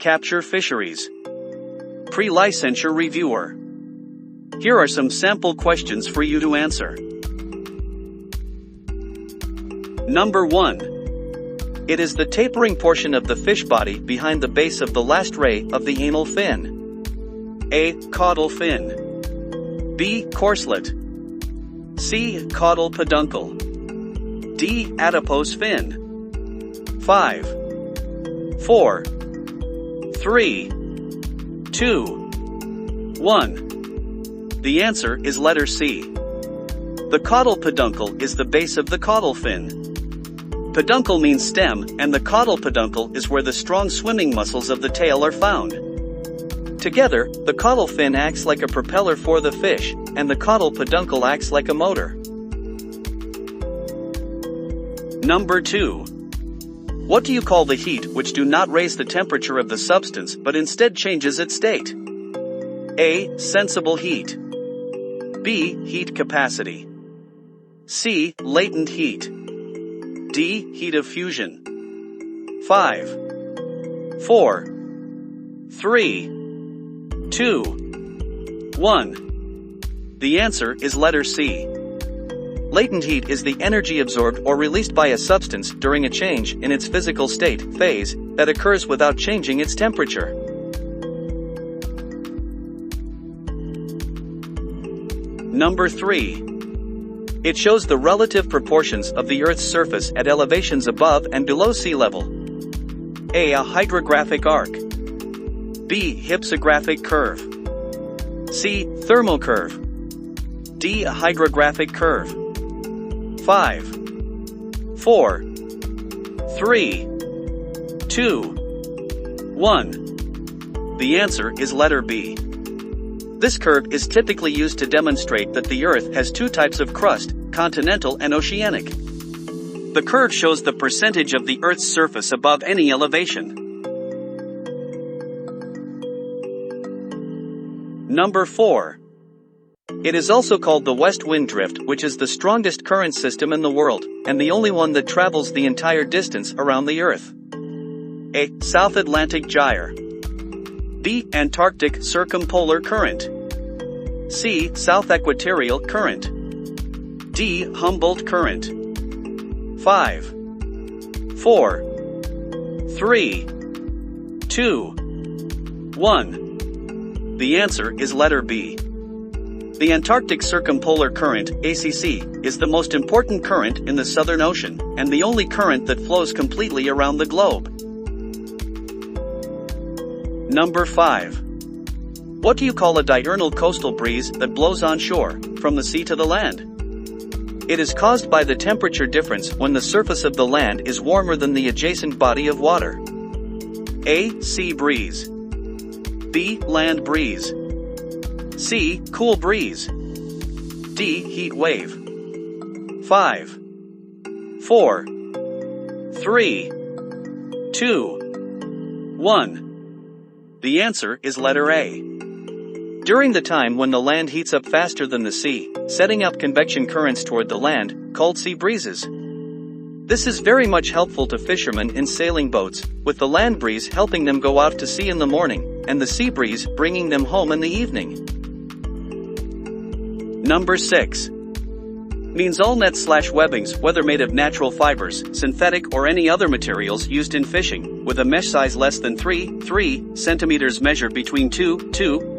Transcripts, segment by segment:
capture fisheries. Pre-licensure reviewer. Here are some sample questions for you to answer. Number 1. It is the tapering portion of the fish body behind the base of the last ray of the anal fin. A. Caudal fin. B. Corselet. C. Caudal peduncle. D. Adipose fin. 5, 4, 3, 2, 1. The answer is letter C. The caudal peduncle is the base of the caudal fin. Peduncle means stem, and the caudal peduncle is where the strong swimming muscles of the tail are found. Together, the caudal fin acts like a propeller for the fish, and the caudal peduncle acts like a motor. Number 2. What do you call the heat which do not raise the temperature of the substance but instead changes its state? A. Sensible heat. B. Heat capacity. C. Latent heat. D. Heat of fusion. 5, 4, 3, 2, 1. The answer is letter C. Latent heat is the energy absorbed or released by a substance during a change in its physical state, phase, that occurs without changing its temperature. Number 3. It shows the relative proportions of the Earth's surface at elevations above and below sea level. A. A hydrographic arc. B. Hypsographic curve. C. Thermocurve. D. A hydrographic curve. 5, 4, 3, 2, 1. The answer is letter B. This curve is typically used to demonstrate that the Earth has two types of crust, continental and oceanic. The curve shows the percentage of the Earth's surface above any elevation. Number 4. It is also called the west wind drift, which is the strongest current system in the world, and the only one that travels the entire distance around the Earth. A. South Atlantic gyre. B. Antarctic circumpolar current. C. South Equatorial current. D. Humboldt current. 5, 4, 3, 2, 1. The answer is letter B. The Antarctic Circumpolar Current, ACC, is the most important current in the Southern Ocean, and the only current that flows completely around the globe. Number 5. What do you call a diurnal coastal breeze that blows onshore, from the sea to the land? It is caused by the temperature difference when the surface of the land is warmer than the adjacent body of water. A. Sea breeze. B. Land breeze. C. Cool breeze. D. Heat wave. 5, 4, 3, 2, 1. The answer is letter A. During the time when the land heats up faster than the sea, setting up convection currents toward the land, called sea breezes. This is very much helpful to fishermen in sailing boats, with the land breeze helping them go out to sea in the morning, and the sea breeze bringing them home in the evening. Number 6. Means all nets/webbings, whether made of natural fibers, synthetic or any other materials used in fishing, with a mesh size less than 3 centimeters measured between two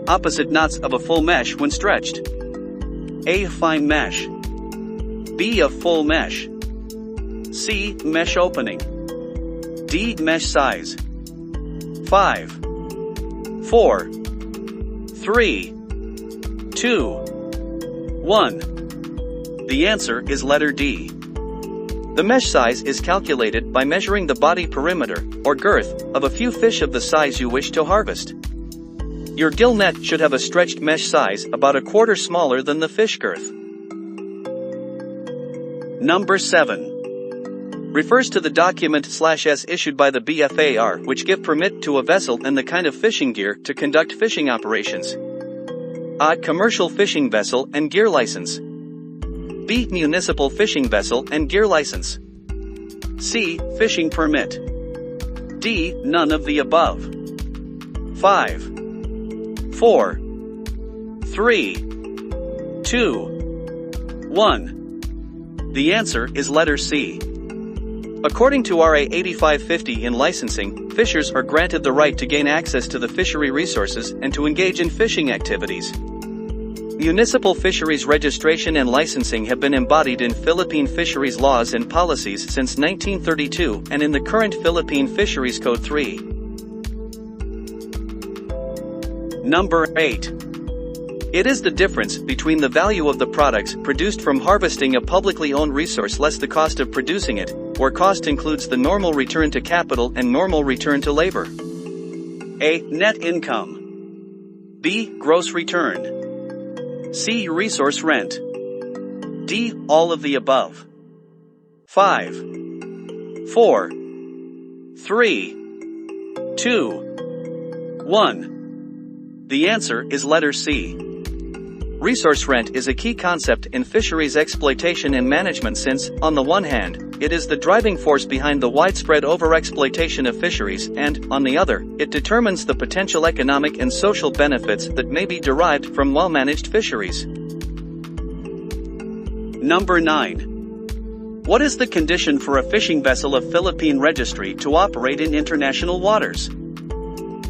opposite knots of a full mesh when stretched. A. Fine mesh. B. A full mesh. C. Mesh opening. D. Mesh size. 5, 4, 3, 2, 1. The answer is letter D. The mesh size is calculated by measuring the body perimeter, or girth, of a few fish of the size you wish to harvest. Your gill net should have a stretched mesh size about a quarter smaller than the fish girth. Number 7. Refers to the document/S issued by the BFAR which give permit to a vessel and the kind of fishing gear to conduct fishing operations. A. Commercial fishing vessel and gear license. B. Municipal fishing vessel and gear license. C. Fishing permit. D. None of the above. 5, 4, 3, 2, 1. The answer is letter C. According to RA 8550 in licensing, fishers are granted the right to gain access to the fishery resources and to engage in fishing activities. Municipal fisheries registration and licensing have been embodied in Philippine fisheries laws and policies since 1932 and in the current Philippine Fisheries Code 3. Number 8. It is the difference between the value of the products produced from harvesting a publicly owned resource less the cost of producing it, where cost includes the normal return to capital and normal return to labor. A. Net income. B. Gross return. C. Resource rent. D. All of the above. 5, 4, 3, 2, 1. The answer is letter C. Resource rent is a key concept in fisheries exploitation and management since, on the one hand, it is the driving force behind the widespread overexploitation of fisheries and, on the other, it determines the potential economic and social benefits that may be derived from well-managed fisheries. Number 9. What is the condition for a fishing vessel of Philippine registry to operate in international waters?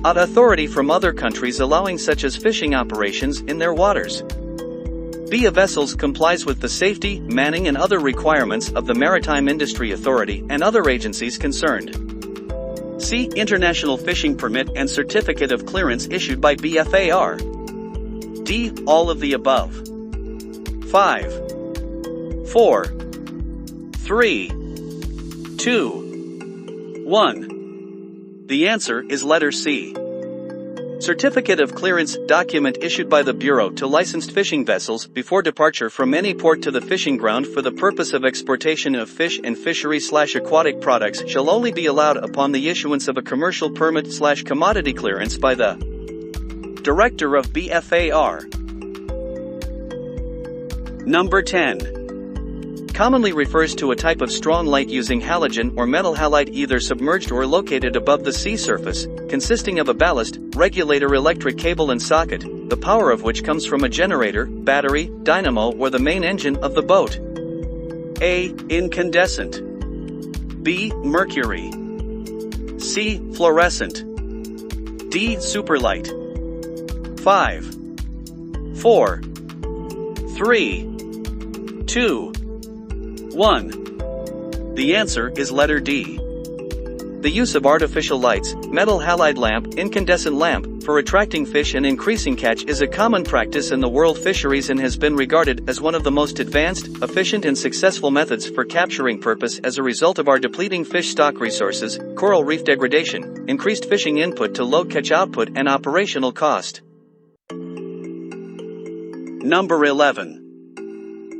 A. Authority from other countries allowing such as fishing operations in their waters. B. A vessel complies with the safety, manning and other requirements of the Maritime Industry Authority and other agencies concerned. C. International fishing permit and certificate of clearance issued by BFAR. D. All of the above. 5, 4, 3, 2, 1. The answer is letter C. Certificate of clearance document issued by the Bureau to licensed fishing vessels before departure from any port to the fishing ground for the purpose of exportation of fish and fishery/aquatic products shall only be allowed upon the issuance of a commercial permit/commodity clearance by the Director of BFAR. Number 10. Commonly refers to a type of strong light using halogen or metal halide either submerged or located above the sea surface, consisting of a ballast, regulator electric cable and socket, the power of which comes from a generator, battery, dynamo or the main engine of the boat. A. Incandescent. B. Mercury. C. Fluorescent. D. Superlight. 5, 4, 3, 2, 1. The answer is letter D. The use of artificial lights, metal halide lamp, incandescent lamp, for attracting fish and increasing catch is a common practice in the world fisheries and has been regarded as one of the most advanced, efficient and successful methods for capturing purpose as a result of our depleting fish stock resources, coral reef degradation, increased fishing input to low catch output and operational cost. Number 11.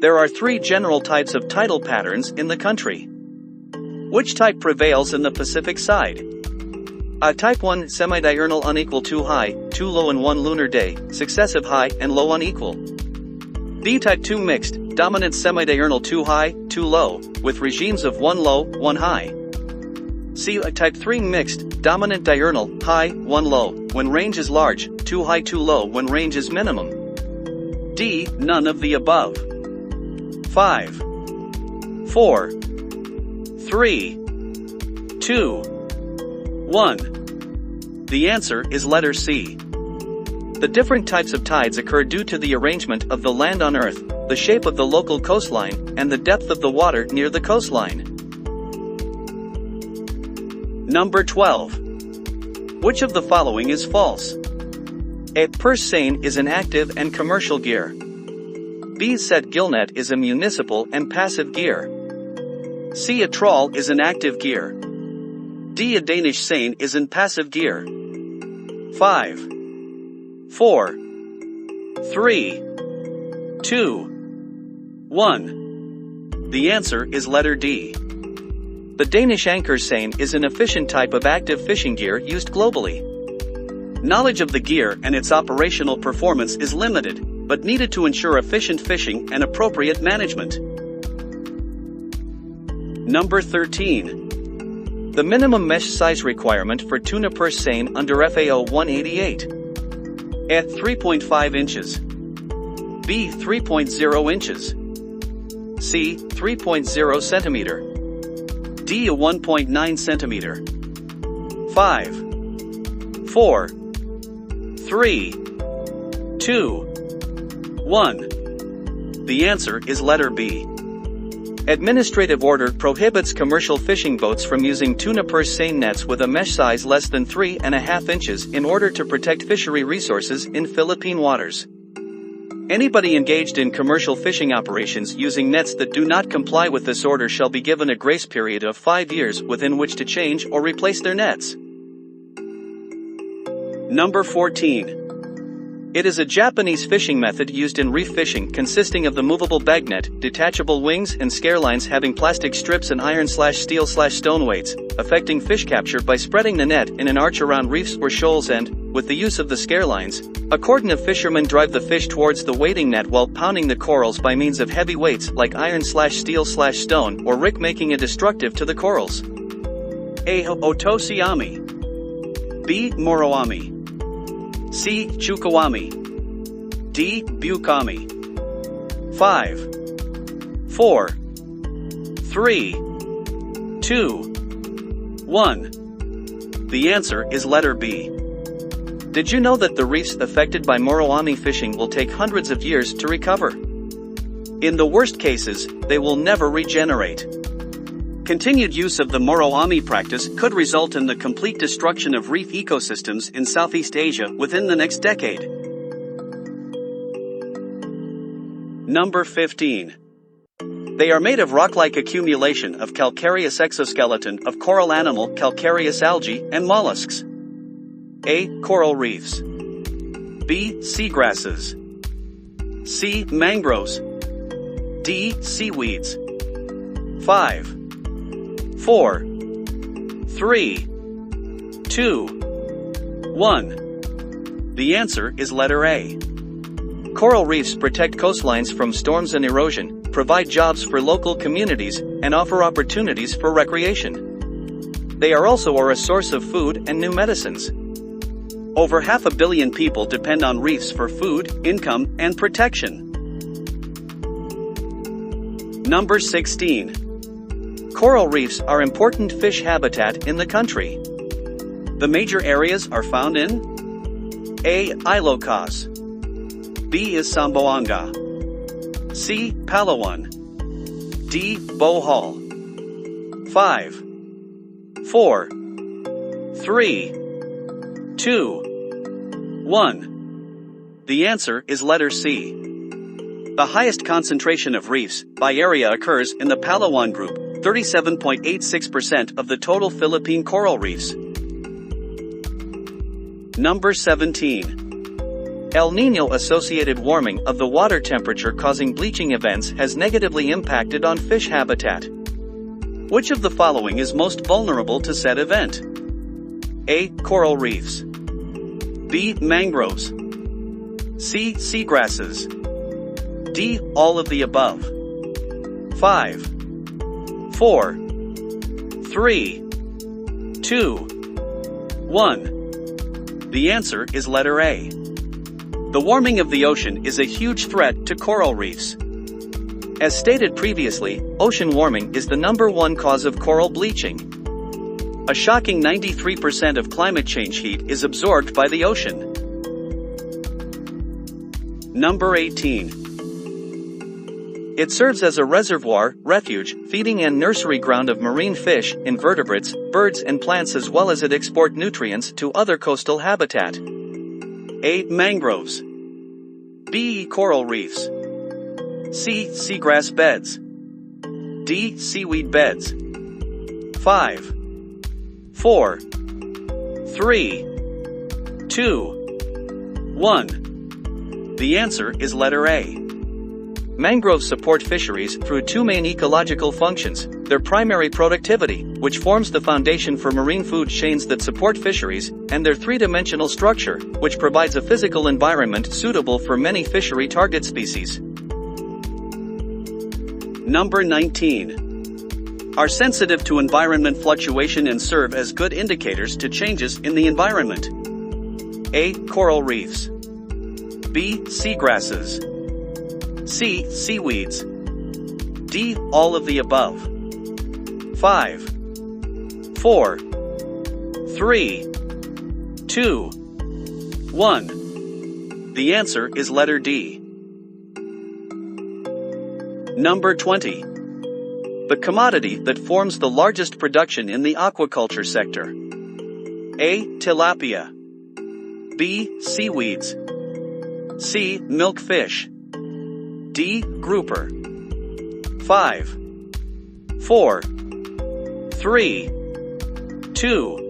There are 3 general types of tidal patterns in the country. Which type prevails in the Pacific side? A. Type 1 semi-diurnal unequal 2 high, 2 low and 1 lunar day, successive high and low unequal. B. Type 2 mixed, dominant semi-diurnal 2 high, 2 low, with regimes of 1 low, 1 high. C. Type 3 mixed, dominant diurnal, high, 1 low, when range is large, 2 high 2 low when range is minimum. D. None of the above. 5, 4, 3, 2, 1. The answer is letter C. The different types of tides occur due to the arrangement of the land on Earth, the shape of the local coastline, and the depth of the water near the coastline. Number 12. Which of the following is false? A. Purse seine is an active and commercial gear. B. Set gillnet is a municipal and passive gear. C. A trawl is an active gear. D. A Danish seine is an passive gear. 5, 4, 3, 2, 1. The answer is letter D. The Danish anchor seine is an efficient type of active fishing gear used globally. Knowledge of the gear and its operational performance is limited, but needed to ensure efficient fishing and appropriate management. Number 13. The minimum mesh size requirement for tuna per seine under FAO 188. A. 3.5 inches. B. 3.0 inches. C. 3.0 centimeter. D. 1.9 centimeter. 5, 4, 3, 2, 1. The answer is letter B. Administrative order prohibits commercial fishing boats from using tuna purse seine nets with a mesh size less than 3.5 inches in order to protect fishery resources in Philippine waters. Anybody engaged in commercial fishing operations using nets that do not comply with this order shall be given a grace period of 5 years within which to change or replace their nets. Number 14. It is a Japanese fishing method used in reef fishing consisting of the movable bag net, detachable wings and scare lines having plastic strips and iron/steel/stone weights, affecting fish capture by spreading the net in an arch around reefs or shoals and, with the use of the scare lines, a cordon of fishermen drive the fish towards the wading net while pounding the corals by means of heavy weights like iron/steel/stone or rick, making it destructive to the corals. A. Otosiami. B. Moroami. C. Chukawami. D. Bukami. 5, 4, 3, 2, 1. The answer is letter B. Did you know that the reefs affected by Moroami fishing will take hundreds of years to recover? In the worst cases, they will never regenerate. Continued use of the Moroami practice could result in the complete destruction of reef ecosystems in Southeast Asia within the next decade. Number 15. They are made of rock-like accumulation of calcareous exoskeleton of coral animal, calcareous algae, and mollusks. A. Coral reefs. B. Seagrasses. C. Mangroves. D. Seaweeds. 5, 4, 3, 2, 1. The answer is letter A. Coral reefs protect coastlines from storms and erosion, provide jobs for local communities, and offer opportunities for recreation. They are also a source of food and new medicines. Over 500 million people depend on reefs for food, income, and protection. Number 16. Coral reefs are important fish habitat in the country. The major areas are found in A. Ilocos. B. is Zamboanga. C. Palawan. D. Bohol. 5, 4, 3, 2, 1. The answer is letter C. The highest concentration of reefs by area occurs in the Palawan group, 37.86% of the total Philippine coral reefs. Number 17. El Nino associated warming of the water temperature causing bleaching events has negatively impacted on fish habitat. Which of the following is most vulnerable to said event? A. Coral reefs. B. Mangroves. C. Seagrasses. D. All of the above. 5, 4, 3, 2, 1. The answer is letter A. The warming of the ocean is a huge threat to coral reefs. As stated previously, ocean warming is the #1 cause of coral bleaching. A shocking 93% of climate change heat is absorbed by the ocean. Number 18. It serves as a reservoir, refuge, feeding and nursery ground of marine fish, invertebrates, birds and plants, as well as it export nutrients to other coastal habitat. A. Mangroves. B. Coral reefs. C. Seagrass beds. D. Seaweed beds. 5, 4, 3, 2, 1. The answer is letter A. Mangroves support fisheries through two main ecological functions: their primary productivity, which forms the foundation for marine food chains that support fisheries, and their three-dimensional structure, which provides a physical environment suitable for many fishery target species. Number 19. are sensitive to environment fluctuation and serve as good indicators to changes in the environment. A. Coral reefs. B. Seagrasses. C. Seaweeds. D. All of the above. 5, 4, 3, 2, 1. The answer is letter D. Number 20. The commodity that forms the largest production in the aquaculture sector. A. Tilapia. B. Seaweeds. C. Milkfish. D. Grouper. 5, 4, 3, 2,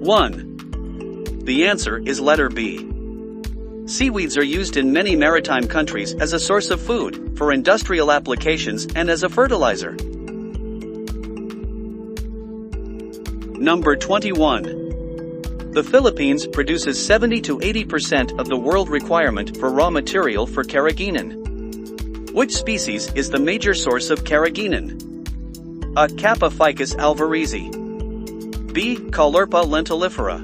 1. The answer is letter B. Seaweeds are used in many maritime countries as a source of food, for industrial applications and as a fertilizer. Number 21. The Philippines produces 70 to 80% of the world requirement for raw material for carrageenan. Which species is the major source of carrageenan? A. Kappa ficus alvarezi. B. Caulerpa lentilifera.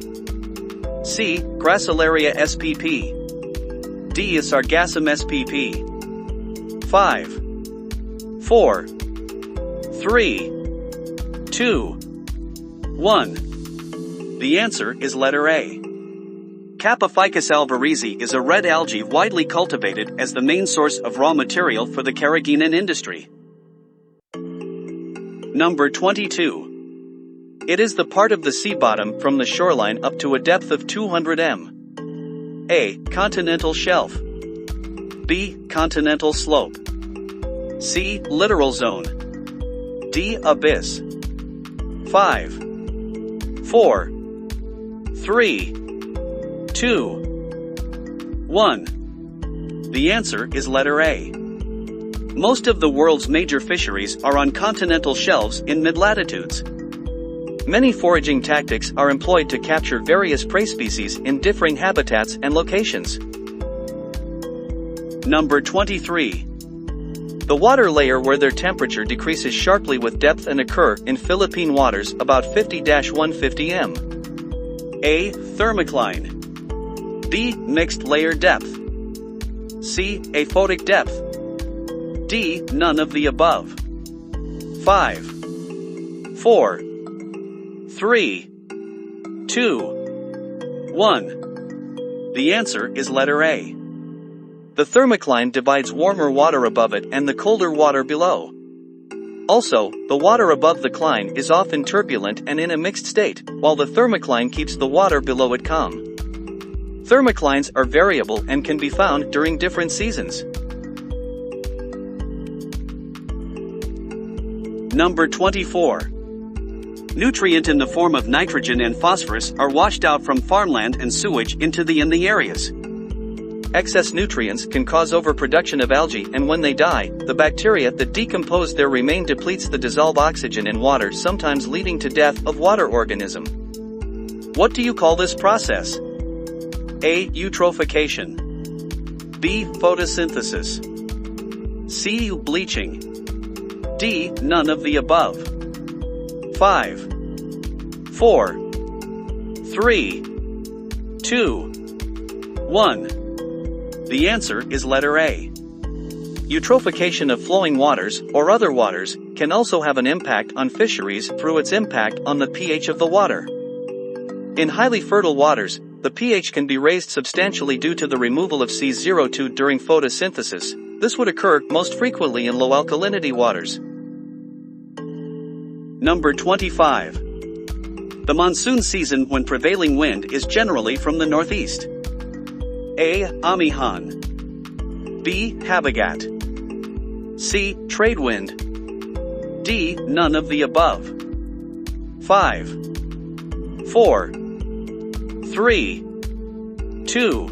C. Gracilaria spp. D. Sargassum spp. 5, 4, 3, 2, 1. The answer is letter A. Kappa ficus alvarezi is a red algae widely cultivated as the main source of raw material for the carrageenan industry. Number 22. It is the part of the sea bottom from the shoreline up to a depth of 200 m. A. Continental shelf. B. Continental slope. C. Littoral zone. D. Abyss. 5, 4, 3, 2, 1. The answer is letter A. Most of the world's major fisheries are on continental shelves in mid-latitudes. Many foraging tactics are employed to capture various prey species in differing habitats and locations. Number 23. The water layer where their temperature decreases sharply with depth and occur in Philippine waters about 50-150 m. A. Thermocline. B. Mixed layer depth. C. Aphotic depth. D. None of the above. 5, 4, 3, 2, 1. The answer is letter A. The thermocline divides warmer water above it and the colder water below. Also, the water above the cline is often turbulent and in a mixed state, while the thermocline keeps the water below it calm. Thermoclines are variable and can be found during different seasons. Number 24. Nutrient in the form of nitrogen and phosphorus are washed out from farmland and sewage into the areas. Excess nutrients can cause overproduction of algae, and when they die, the bacteria that decompose their remain depletes the dissolved oxygen in water, sometimes leading to death of water organism. What do you call this process? A. Eutrophication. B. Photosynthesis. C. Bleaching. D. None of the above. 5, 4, 3, 2, 1. The answer is letter A. Eutrophication of flowing waters, or other waters, can also have an impact on fisheries through its impact on the pH of the water. In highly fertile waters, the pH can be raised substantially due to the removal of C02 during photosynthesis. This would occur most frequently in low alkalinity waters. Number 25. The monsoon season, when prevailing wind is generally from the northeast. A. Amihan. B. Habagat. C. Trade wind. D. None of the above. 5, 4, 3, 2,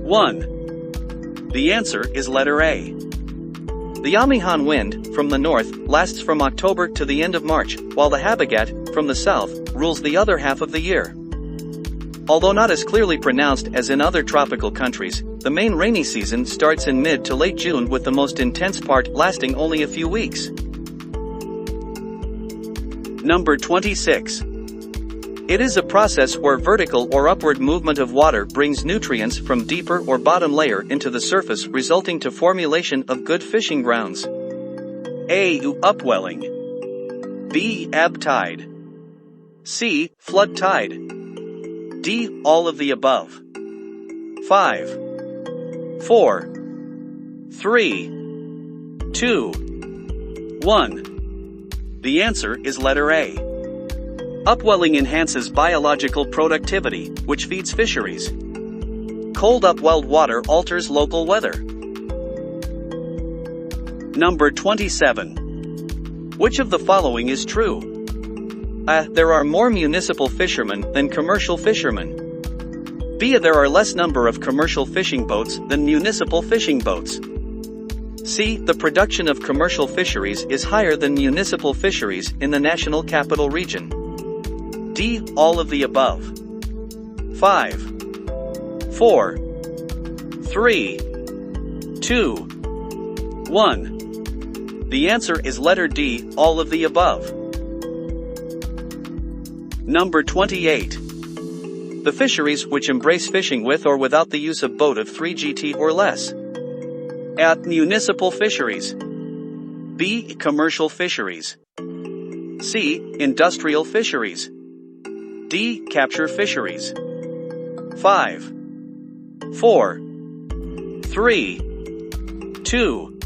1. The answer is letter A. The Amihan wind, from the north, lasts from October to the end of March, while the Habagat, from the south, rules the other half of the year. Although not as clearly pronounced as in other tropical countries, the main rainy season starts in mid to late June, with the most intense part lasting only a few weeks. Number 26. It is a process where vertical or upward movement of water brings nutrients from deeper or bottom layer into the surface, resulting to formulation of good fishing grounds. A. Upwelling. B. Ebb tide. C. Flood tide. D. All of the above. 5, 4, 3, 2, 1. The answer is letter A. Upwelling enhances biological productivity, which feeds fisheries. Cold upwelled water alters local weather. Number 27. Which of the following is true? A. There are more municipal fishermen than commercial fishermen. B. There are less number of commercial fishing boats than municipal fishing boats. C. The production of commercial fisheries is higher than municipal fisheries in the national capital region. D. All of the above. 5, 4, 3, 2, 1. The answer is letter D. All of the above. Number 28. The fisheries which embrace fishing with or without the use of boat of 3 GT or less. A. Municipal fisheries. B. Commercial fisheries. C. Industrial fisheries. D. Capture fisheries. 5, 4, 3, 2,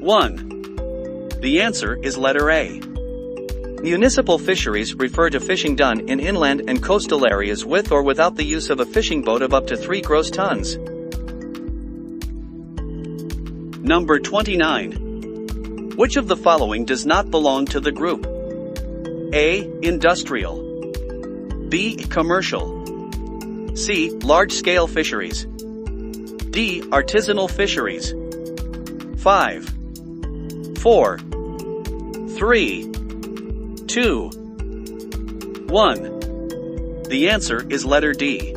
1. The answer is letter A. Municipal fisheries refer to fishing done in inland and coastal areas with or without the use of a fishing boat of up to 3 gross tons. Number 29. Which of the following does not belong to the group? A. Industrial. B. Commercial. C. Large-scale fisheries. D. Artisanal fisheries. 5, 4, 3, 2, 1. The answer is letter D.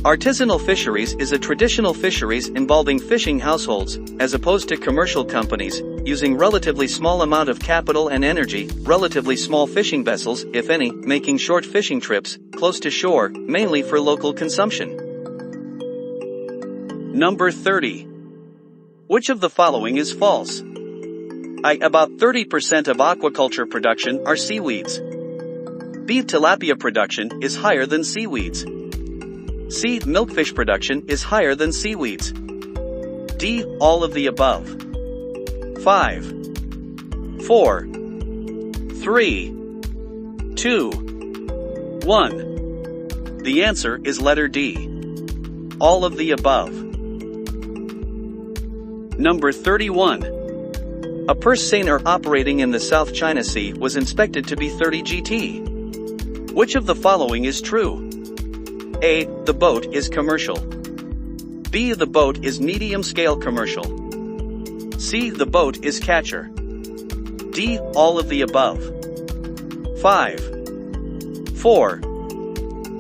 Artisanal fisheries is a traditional fisheries involving fishing households, as opposed to commercial companies, using relatively small amount of capital and energy, relatively small fishing vessels, if any, making short fishing trips, close to shore, mainly for local consumption. Number 30. Which of the following is false? A. About 30% of aquaculture production are seaweeds. B. Tilapia production is higher than seaweeds. C. Milkfish production is higher than seaweeds. D. All of the above. 5, 4, 3, 2, 1. The answer is letter D. All of the above. Number 31. A purse seiner operating in the South China Sea was inspected to be 30 GT. Which of the following is true? A. The boat is commercial. B. The boat is medium-scale commercial. C. The boat is catcher. D. All of the above. 5, 4,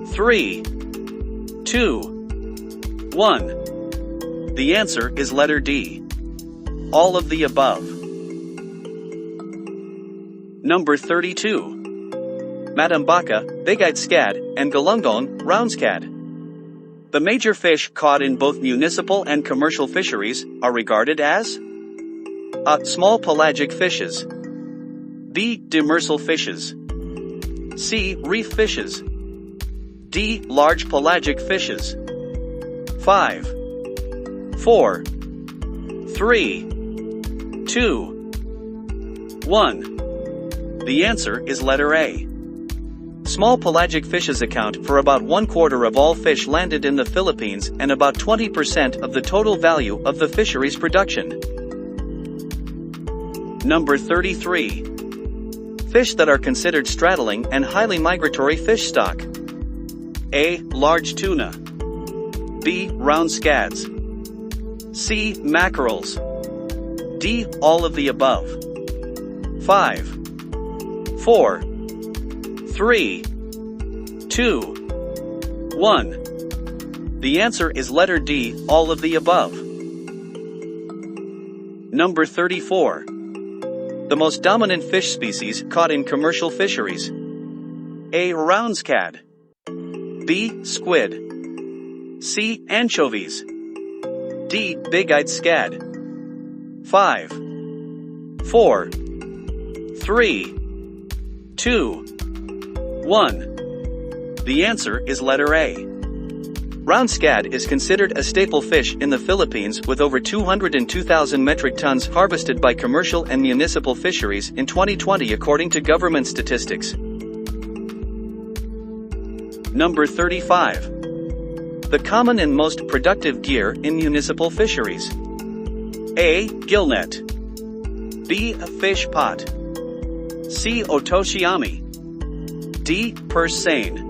3, 2, 1. The answer is letter D. All of the above. Number 32. Madambaka, big-eyed scad, and galungong, round scad. The major fish caught in both municipal and commercial fisheries are regarded as A. Small pelagic fishes. B. Demersal fishes. C. Reef fishes. D. Large pelagic fishes. 5, 4, 3, 2, 1. The answer is letter A. Small pelagic fishes account for about 1/4 of all fish landed in the Philippines and about 20% of the total value of the fisheries production. Number 33. Fish that are considered straddling and highly migratory fish stock. A. Large tuna. B. Round scads. C. Mackerels. D. All of the above. 5, 4, 3, 2, 1. The answer is letter D. All of the above. Number 34. The most dominant fish species caught in commercial fisheries. A. Round scad. B. Squid. C. Anchovies. D. Big-eyed scad. 5, 4, 3, 2, 1. The answer is letter A. Round scad is considered a staple fish in the Philippines, with over 202,000 metric tons harvested by commercial and municipal fisheries in 2020 according to government statistics. Number 35. The common and most productive gear in municipal fisheries. A. Gillnet. B. A fish pot. C. Otoshiami. D. Purse seine.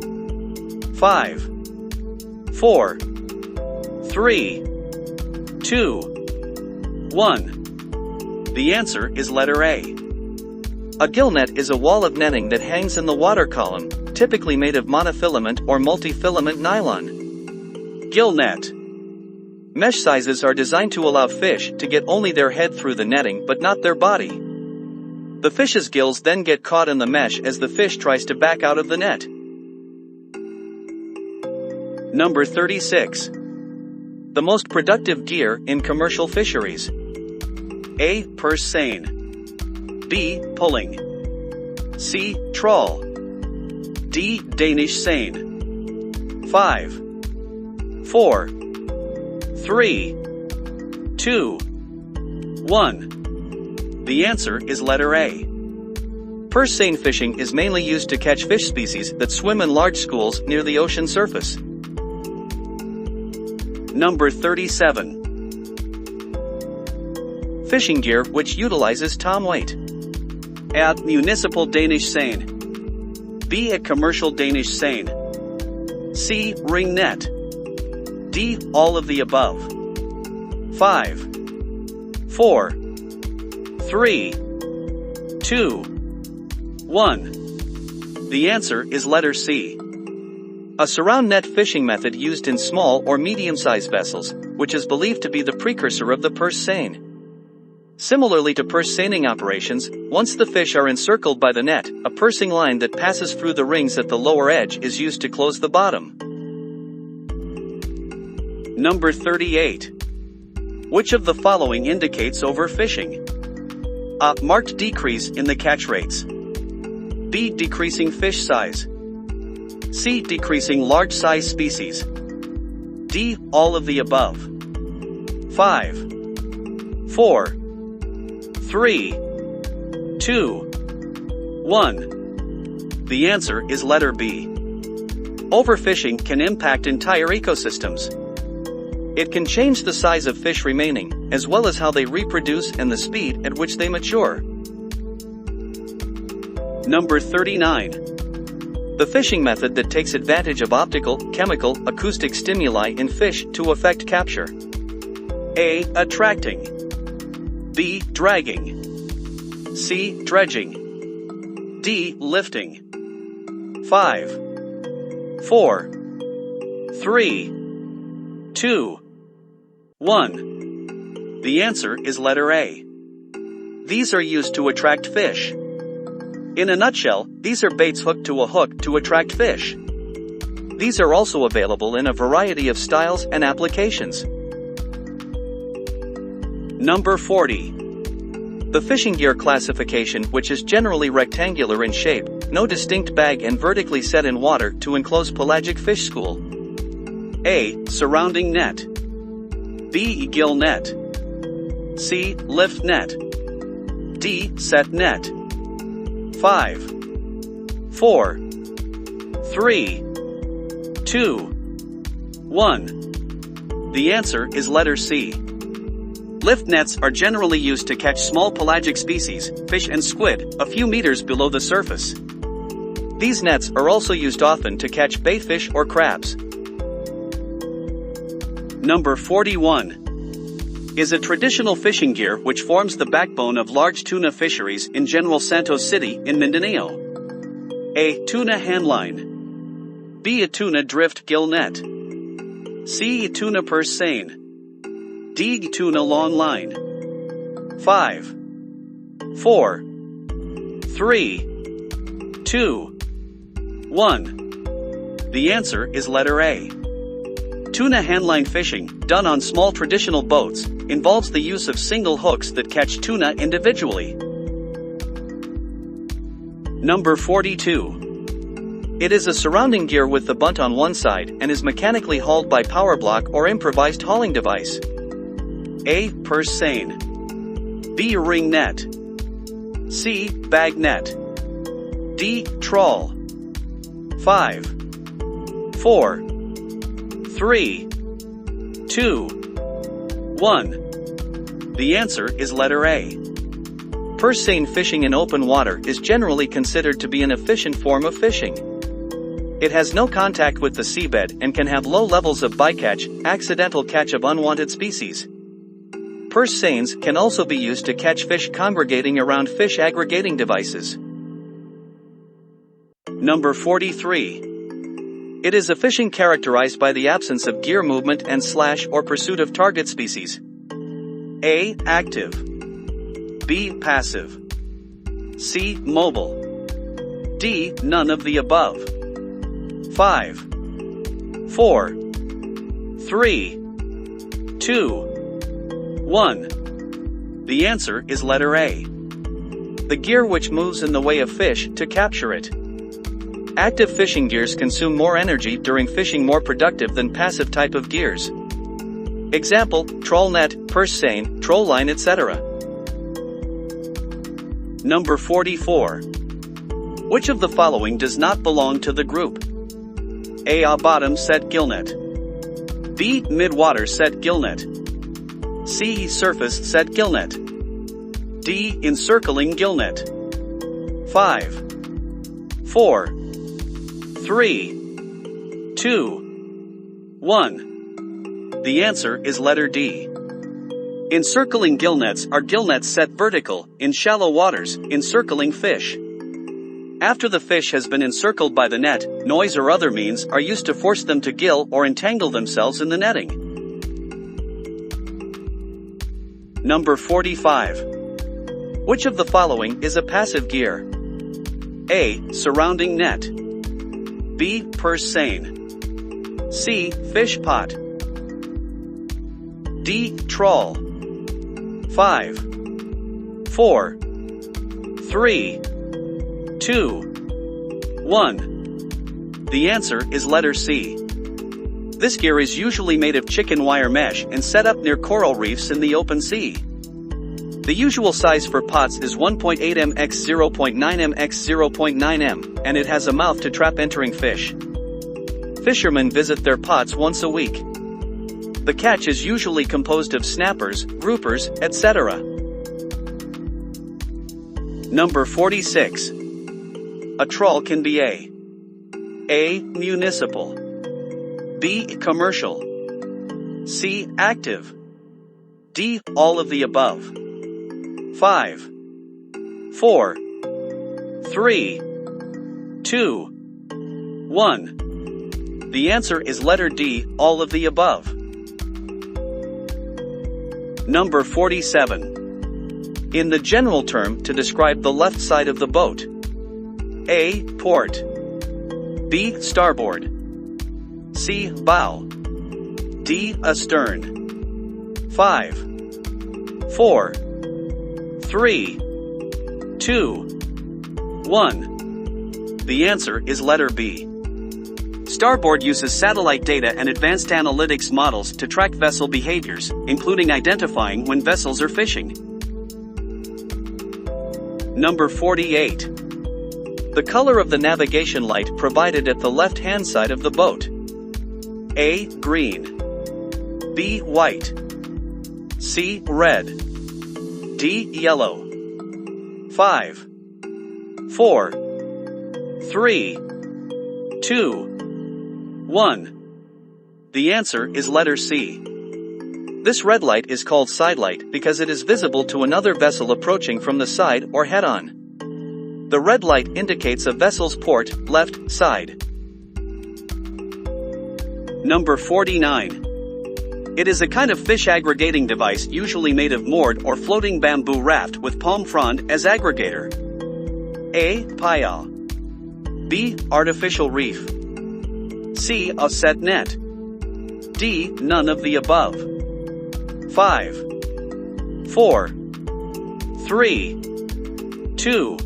5, 4, 3, 2, 1. The answer is letter A. A gillnet is a wall of netting that hangs in the water column, typically made of monofilament or multi-filament nylon. Gillnet. Mesh sizes are designed to allow fish to get only their head through the netting but not their body. The fish's gills then get caught in the mesh as the fish tries to back out of the net. Number 36. The most productive gear in commercial fisheries. A. Purse seine. B. Pulling. C. Trawl. D. Danish seine. 5, 4, 3, 2, 1. The answer is letter A. Purse seine fishing is mainly used to catch fish species that swim in large schools near the ocean surface. Number 37. Fishing gear which utilizes tom weight. A. Municipal Danish seine. B. A commercial Danish seine. C. Ring net. D. All of the above. 5, 4, 3, 2, 1. The answer is letter C. A surround net fishing method used in small or medium-sized vessels, which is believed to be the precursor of the purse seine. Similarly to purse seining operations, once the fish are encircled by the net, a pursing line that passes through the rings at the lower edge is used to close the bottom. Number 38. Which of the following indicates overfishing? A. Marked decrease in the catch rates. B. Decreasing fish size. C. Decreasing large size species. D. All of the above. 5, 4, 3, 2, 1. The answer is letter B. Overfishing can impact entire ecosystems. It can change the size of fish remaining, as well as how they reproduce and the speed at which they mature. Number 39. The fishing method that takes advantage of optical, chemical, acoustic stimuli in fish to effect capture. A. Attracting. B. Dragging. C. Dredging. D. Lifting. 5, 4, 3, 2, 1. The answer is letter A. These are used to attract fish. In a nutshell, these are baits hooked to a hook to attract fish. These are also available in a variety of styles and applications. Number 40. The fishing gear classification, which is generally rectangular in shape, no distinct bag and vertically set in water to enclose pelagic fish school. A. Surrounding net. B. Gill net. C. Lift net. D. Set net. 5, 4, 3, 2, 1. The answer is letter C. Lift nets are generally used to catch small pelagic species, fish and squid, a few meters below the surface. These nets are also used often to catch bayfish or crabs. Number 41. Is a traditional fishing gear which forms the backbone of large tuna fisheries in General Santos City in Mindanao. A. Tuna handline. B. A tuna drift gill net. C. A tuna purse seine. D. Tuna long line. 5, 4, 3, 2, 1. The answer is letter A. Tuna handline fishing, done on small traditional boats, involves the use of single hooks that catch tuna individually. Number 42. It is a surrounding gear with the bunt on one side and is mechanically hauled by power block or improvised hauling device. A. Purse seine. B. Ring net. C. Bag net. D. Trawl. 5, 4, 3, 2, 1. The answer is letter A. Purse seine fishing in open water is generally considered to be an efficient form of fishing. It has no contact with the seabed and can have low levels of bycatch, accidental catch of unwanted species. Purse seines can also be used to catch fish congregating around fish aggregating devices. Number 43. It is a fishing characterized by the absence of gear movement and slash or pursuit of target species. A. Active. B. Passive. C. Mobile. D. None of the above. 5, 4, 3, 2, 1. The answer is letter A. The gear which moves in the way of fish to capture it. Active fishing gears consume more energy during fishing, more productive than passive type of gears. Example, trawl net, purse seine, troll line, etc. Number 44. Which of the following does not belong to the group? A. Bottom set gillnet. B. Mid-water set gillnet. C. Surface set gillnet. D. Encircling gillnet. 5, 4, 3, 2, 1. The answer is letter D. Encircling gillnets are gillnets set vertical, in shallow waters, encircling fish. After the fish has been encircled by the net, noise or other means are used to force them to gill or entangle themselves in the netting. Number 45. Which of the following is a passive gear? A. Surrounding net. B. Purse seine. C. Fish pot. D. Trawl. 5, 4, 3, 2, 1. The answer is letter C. This gear is usually made of chicken wire mesh and set up near coral reefs in the open sea. The usual size for pots is 1.8 m x 0.9 m x 0.9 m, and it has a mouth to trap entering fish. Fishermen visit their pots once a week. The catch is usually composed of snappers, groupers, etc. Number 46. A trawl can be A. Municipal. B. Commercial. C. Active. D. All of the above. 5, 4, 3, 2, 1. The answer is letter D, all of the above. Number 47. In the general term to describe the left side of the boat. A. Port. B. Starboard. C. Bow. D. Astern. 5, 4, 3, 2, 1. The answer is letter B. Starboard uses satellite data and advanced analytics models to track vessel behaviors, including identifying when vessels are fishing. Number 48. The color of the navigation light provided at the left-hand side of the boat. A. Green. B. White. C. Red. D. Yellow. 5, 4, 3, 2, 1. The answer is letter C. This red light is called sidelight because it is visible to another vessel approaching from the side or head-on. The red light indicates a vessel's port, left side. Number 49. It is a kind of fish aggregating device usually made of moored or floating bamboo raft with palm frond as aggregator. A. Paya. B. Artificial reef. C. A set net. D. None of the above. 5, 4, 3, 2,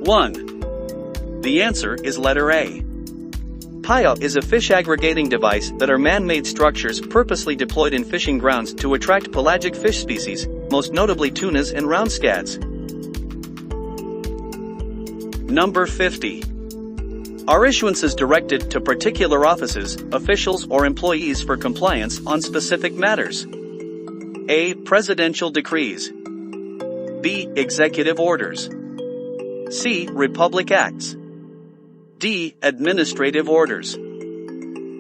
1. The answer is letter A. Paya is a fish aggregating device that are man-made structures purposely deployed in fishing grounds to attract pelagic fish species, most notably tunas and round scads. Number 50. Are issuances directed to particular offices, officials or employees for compliance on specific matters? A. Presidential decrees. B. Executive orders. C. Republic acts. D. Administrative orders.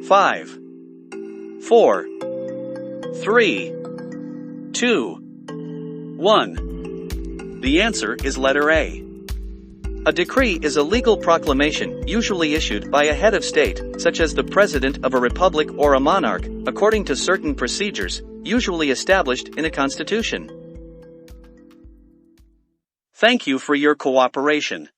5, 4, 3, 2, 1. The answer is letter A. A decree is a legal proclamation usually issued by a head of state, such as the president of a republic or a monarch, according to certain procedures, usually established in a constitution. Thank you for your cooperation.